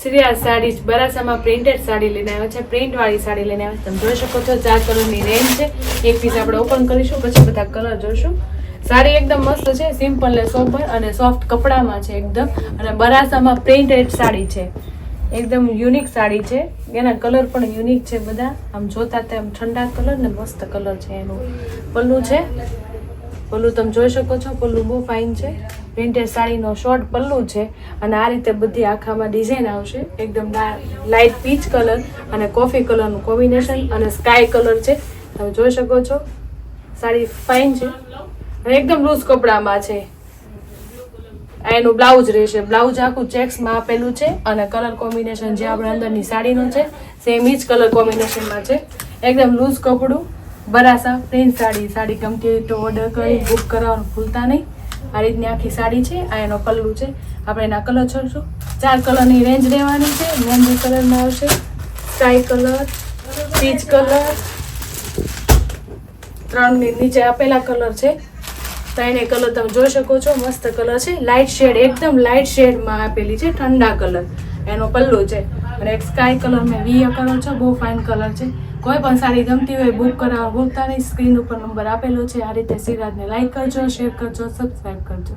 Syria sari બરાસામાં printed sari લઈને આવ્યા છે, પ્રિન્ટ વાળી સાડી લઈને આવ્યા છે. તમે જોઈ શકો છો 4 કલરની રેન્જ છે. એક પીસ આપણે ઓપન કરીશું, પછી બધા કલર જોઈશું. સાડી એકદમ મસ્ત છે, સિમ્પલ ને સોબર અને સોફ્ટ કપડામાં છે એકદમ. અને બરાસામાં પ્રિન્ટેડ સાડી છે, એકદમ યુનિક સાડી છે. એના કલર પણ યુનિક છે બધા. આમ જોતા તેમ ઠંડા કલર ને મસ્ત કલર છે. એનું પલ્લું છે, પલ્લું તમે જોઈ શકો છો, પલ્લું બહુ ફાઇન છે. પ્રિન્ટેડ સાડીનો શોર્ટ પલ્લું છે અને આ રીતે બધી આખામાં ડિઝાઇન આવશે. એકદમ લાઇટ પીચ કલર અને કોફી કલરનું કોમ્બિનેશન અને સ્કાય કલર છે. તમે જોઈ શકો છો, સાડી ફાઇન છે અને એકદમ લૂઝ કપડામાં છે. એનું બ્લાઉઝ રહેશે, બ્લાઉઝ આખું ચેક્સમાં આપેલું છે અને કલર કોમ્બિનેશન જે આપણે અંદરની સાડીનું છે સેમ જ કલર કોમ્બિનેશનમાં છે. એકદમ લૂઝ કપડું, બરાસા પ્રિન્ટ સાડી. સાડી ગમતી હોય તો ઓર્ડર કરી બુક કરાવવાનું ભૂલતા નહીં. આ રીતની આખી સાડી છે. આ એનો પલ્લું છે. આપણે એના કલર જોઈશું. 4 કલરની રેન્જ રહેવાની છે. મહેંદી કલરમાં આવશે, સ્કાય કલર, પીચ કલર, 3ની નીચે આપેલા કલર છે. 3 કલર તમે જોઈ શકો છો, મસ્ત કલર છે. લાઇટ શેડ, એકદમ લાઇટ શેડમાં આપેલી છે, ઠંડા કલર એનો પલ્લું છે. અને એક સ્કાય કલર મેં વીએ કલર છે, બહુ ફાઇન કલર છે. કોઈ પણ સાડી ગમતી હોય બુક કરાવવા ભૂલતા નહીં. સ્ક્રીન ઉપર નંબર આપેલો છે. આ રીતે સિરાજને લાઈક કરજો, શેર કરજો, સબસ્ક્રાઈબ કરજો.